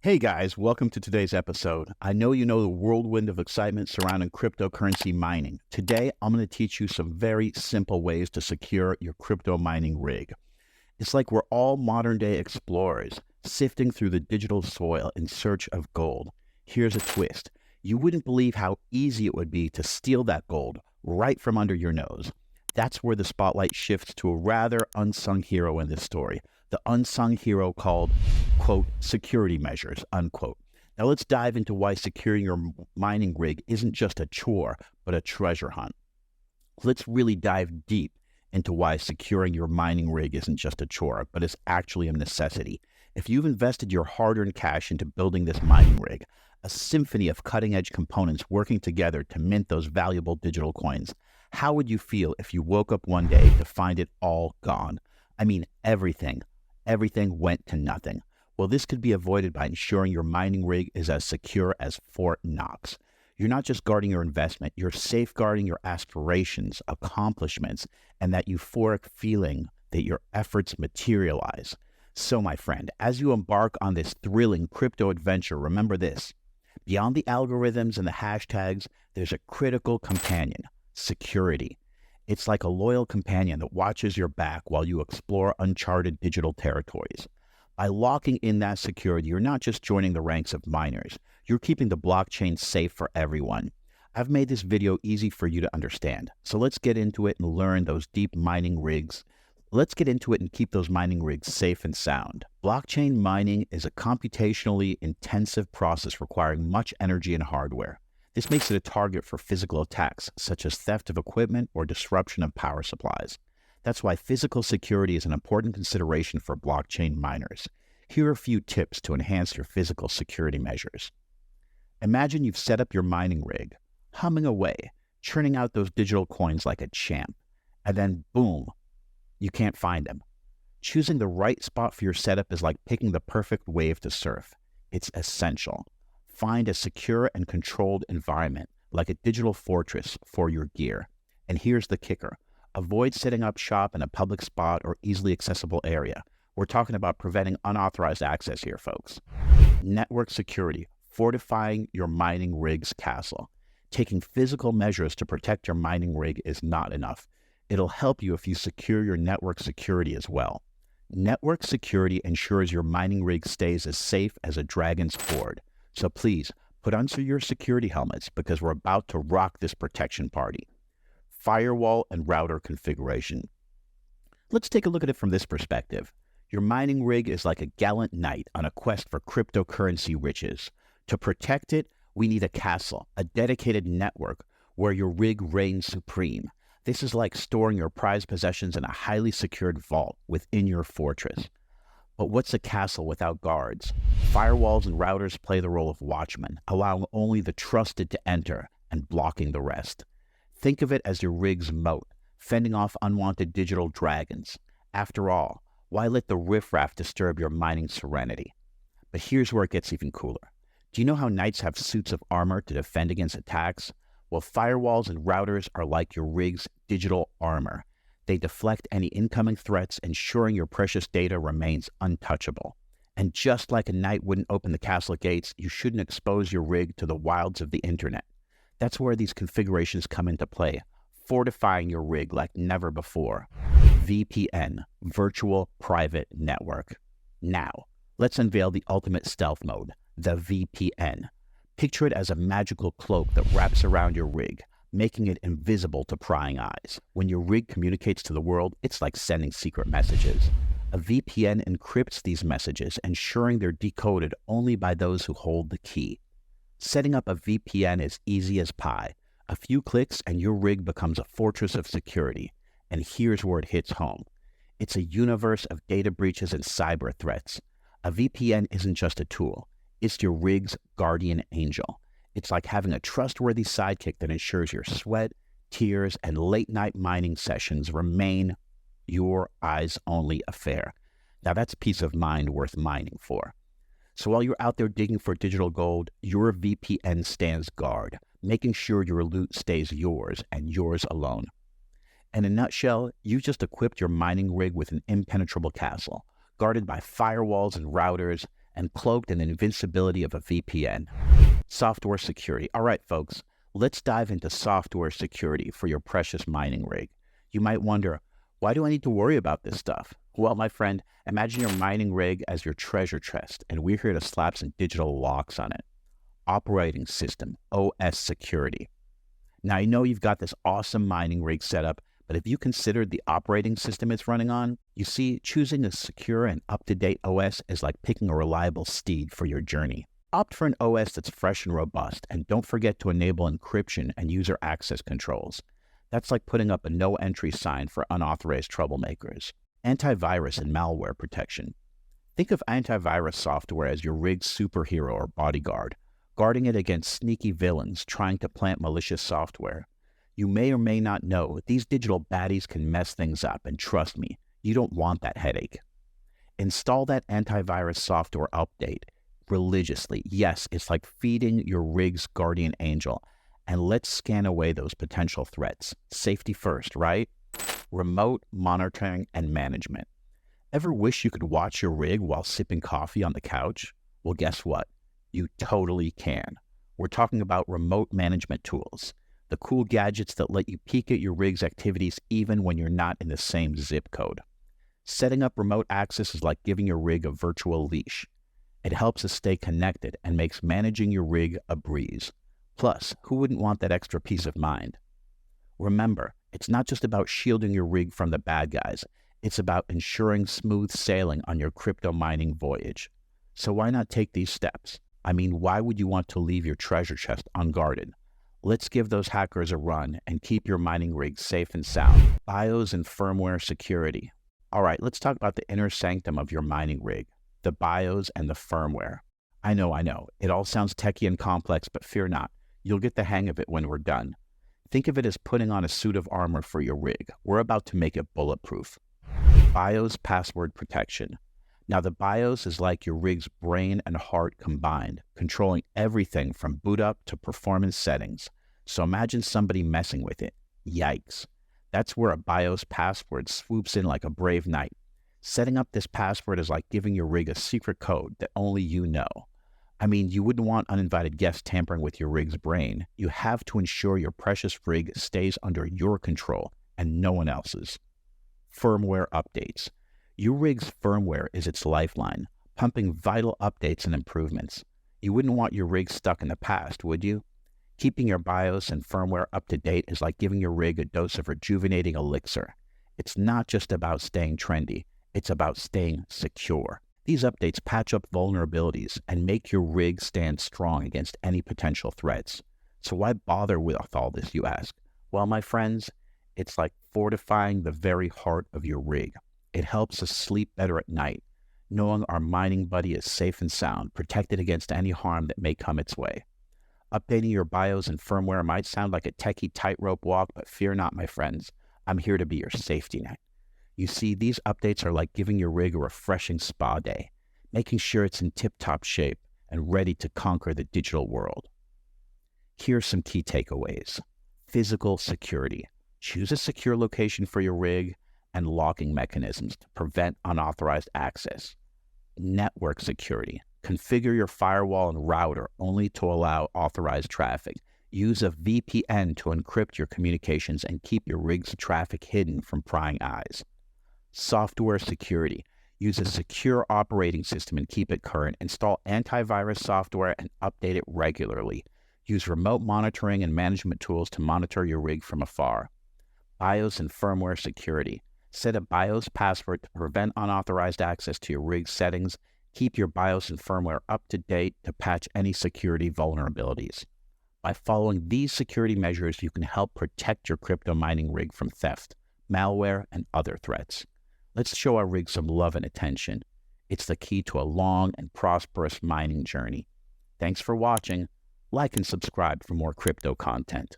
Hey guys, welcome to today's episode. I know you know the whirlwind of excitement surrounding cryptocurrency mining. Today, I'm going to teach you some very simple ways to secure your crypto mining rig. It's like we're all modern day explorers, sifting through the digital soil in search of gold. Here's a twist. You wouldn't believe how easy it would be to steal that gold right from under your nose. That's where the spotlight shifts to a rather unsung hero in this story. The unsung hero called, quote, security measures, unquote. Now let's dive into why securing your mining rig isn't just a chore, but a treasure hunt. Let's really dive deep into why securing your mining rig isn't just a chore, but is actually a necessity. If you've invested your hard-earned cash into building this mining rig, a symphony of cutting-edge components working together to mint those valuable digital coins, how would you feel if you woke up one day to find it all gone? I mean, everything went to nothing. Well, this could be avoided by ensuring your mining rig is as secure as Fort Knox. You're not just guarding your investment, you're safeguarding your aspirations, accomplishments, and that euphoric feeling that your efforts materialize. So, my friend, as you embark on this thrilling crypto adventure, remember this. Beyond the algorithms and the hashtags, there's a critical companion, security. It's like a loyal companion that watches your back while you explore uncharted digital territories. By locking in that security, you're not just joining the ranks of miners, you're keeping the blockchain safe for everyone. I've made this video easy for you to understand, so let's get into it and learn those deep mining rigs. Let's get into it and keep those mining rigs safe and sound. Blockchain mining is a computationally intensive process requiring much energy and hardware. This makes it a target for physical attacks, such as theft of equipment or disruption of power supplies. That's why physical security is an important consideration for blockchain miners. Here are a few tips to enhance your physical security measures. Imagine you've set up your mining rig, humming away, churning out those digital coins like a champ, and then boom, you can't find them. Choosing the right spot for your setup is like picking the perfect wave to surf. It's essential. Find a secure and controlled environment, like a digital fortress, for your gear. And here's the kicker. Avoid setting up shop in a public spot or easily accessible area. We're talking about preventing unauthorized access here, folks. Network security, fortifying your mining rig's castle. Taking physical measures to protect your mining rig is not enough. It'll help you if you secure your network security as well. Network security ensures your mining rig stays as safe as a dragon's hoard. So please, put on your security helmets because we're about to rock this protection party. Firewall and router configuration. Let's take a look at it from this perspective. Your mining rig is like a gallant knight on a quest for cryptocurrency riches. To protect it, we need a castle, a dedicated network where your rig reigns supreme. This is like storing your prized possessions in a highly secured vault within your fortress. But what's a castle without guards? Firewalls and routers play the role of watchmen, allowing only the trusted to enter and blocking the rest. Think of it as your rig's moat, fending off unwanted digital dragons. After all, why let the riffraff disturb your mining serenity? But here's where it gets even cooler. Do you know how knights have suits of armor to defend against attacks? Well, firewalls and routers are like your rig's digital armor. They deflect any incoming threats, ensuring your precious data remains untouchable. And just like a knight wouldn't open the castle gates, you shouldn't expose your rig to the wilds of the internet. That's where these configurations come into play, fortifying your rig like never before. VPN, Virtual Private Network. Now, let's unveil the ultimate stealth mode, the VPN. Picture it as a magical cloak that wraps around your rig, making it invisible to prying eyes. When your rig communicates to the world, it's like sending secret messages. A VPN encrypts these messages, ensuring they're decoded only by those who hold the key. Setting up a VPN is easy as pie. A few clicks and your rig becomes a fortress of security. And here's where it hits home. It's a universe of data breaches and cyber threats. A VPN isn't just a tool. It's your rig's guardian angel. It's like having a trustworthy sidekick that ensures your sweat, tears, and late-night mining sessions remain your eyes-only affair. Now that's peace of mind worth mining for. So while you're out there digging for digital gold, your VPN stands guard, making sure your loot stays yours and yours alone. In a nutshell, you just equipped your mining rig with an impenetrable castle, guarded by firewalls and routers, and cloaked in the invincibility of a VPN. Software security. All right, folks, let's dive into software security for your precious mining rig. You might wonder, why do I need to worry about this stuff? Well, my friend, imagine your mining rig as your treasure chest, and we're here to slap some digital locks on it. Operating system, OS security. Now, I know you've got this awesome mining rig set up, but have you considered the operating system it's running on? You see, choosing a secure and up-to-date OS is like picking a reliable steed for your journey. Opt for an OS that's fresh and robust, and don't forget to enable encryption and user access controls. That's like putting up a no-entry sign for unauthorized troublemakers. Antivirus and malware protection. Think of antivirus software as your rig's superhero or bodyguard, guarding it against sneaky villains trying to plant malicious software. You may or may not know these digital baddies can mess things up, and trust me, you don't want that headache. Install that antivirus software update religiously. Yes, it's like feeding your rig's guardian angel. And let's scan away those potential threats. Safety first, right? Remote monitoring and management. Ever wish you could watch your rig while sipping coffee on the couch? Well, guess what? You totally can. We're talking about remote management tools, the cool gadgets that let you peek at your rig's activities even when you're not in the same zip code. Setting up remote access is like giving your rig a virtual leash. It helps us stay connected and makes managing your rig a breeze. Plus, who wouldn't want that extra peace of mind? Remember, it's not just about shielding your rig from the bad guys. It's about ensuring smooth sailing on your crypto mining voyage. So why not take these steps? I mean, why would you want to leave your treasure chest unguarded? Let's give those hackers a run and keep your mining rig safe and sound. BIOS and firmware security. All right, let's talk about the inner sanctum of your mining rig, the BIOS and the firmware. I know. It all sounds techie and complex, but fear not. You'll get the hang of it when we're done. Think of it as putting on a suit of armor for your rig. We're about to make it bulletproof. BIOS password protection. Now, the BIOS is like your rig's brain and heart combined, controlling everything from boot up to performance settings. So imagine somebody messing with it. Yikes. That's where a BIOS password swoops in like a brave knight. Setting up this password is like giving your rig a secret code that only you know. I mean, you wouldn't want uninvited guests tampering with your rig's brain. You have to ensure your precious rig stays under your control and no one else's. Firmware updates. Your rig's firmware is its lifeline, pumping vital updates and improvements. You wouldn't want your rig stuck in the past, would you? Keeping your BIOS and firmware up to date is like giving your rig a dose of rejuvenating elixir. It's not just about staying trendy, it's about staying secure. These updates patch up vulnerabilities and make your rig stand strong against any potential threats. So why bother with all this, you ask? Well, my friends, it's like fortifying the very heart of your rig. It helps us sleep better at night, knowing our mining buddy is safe and sound, protected against any harm that may come its way. Updating your BIOS and firmware might sound like a techie tightrope walk, but fear not, my friends. I'm here to be your safety net. You see, these updates are like giving your rig a refreshing spa day, making sure it's in tip-top shape and ready to conquer the digital world. Here's some key takeaways. Physical security. Choose a secure location for your rig and locking mechanisms to prevent unauthorized access. Network security. Configure your firewall and router only to allow authorized traffic. Use a VPN to encrypt your communications and keep your rig's traffic hidden from prying eyes. Software security. Use a secure operating system and keep it current. Install antivirus software and update it regularly. Use remote monitoring and management tools to monitor your rig from afar. BIOS and firmware security. Set a BIOS password to prevent unauthorized access to your rig's settings. Keep your BIOS and firmware up to date to patch any security vulnerabilities. By following these security measures, you can help protect your crypto mining rig from theft, malware, and other threats. Let's show our rig some love and attention. It's the key to a long and prosperous mining journey. Thanks for watching. Like and subscribe for more crypto content.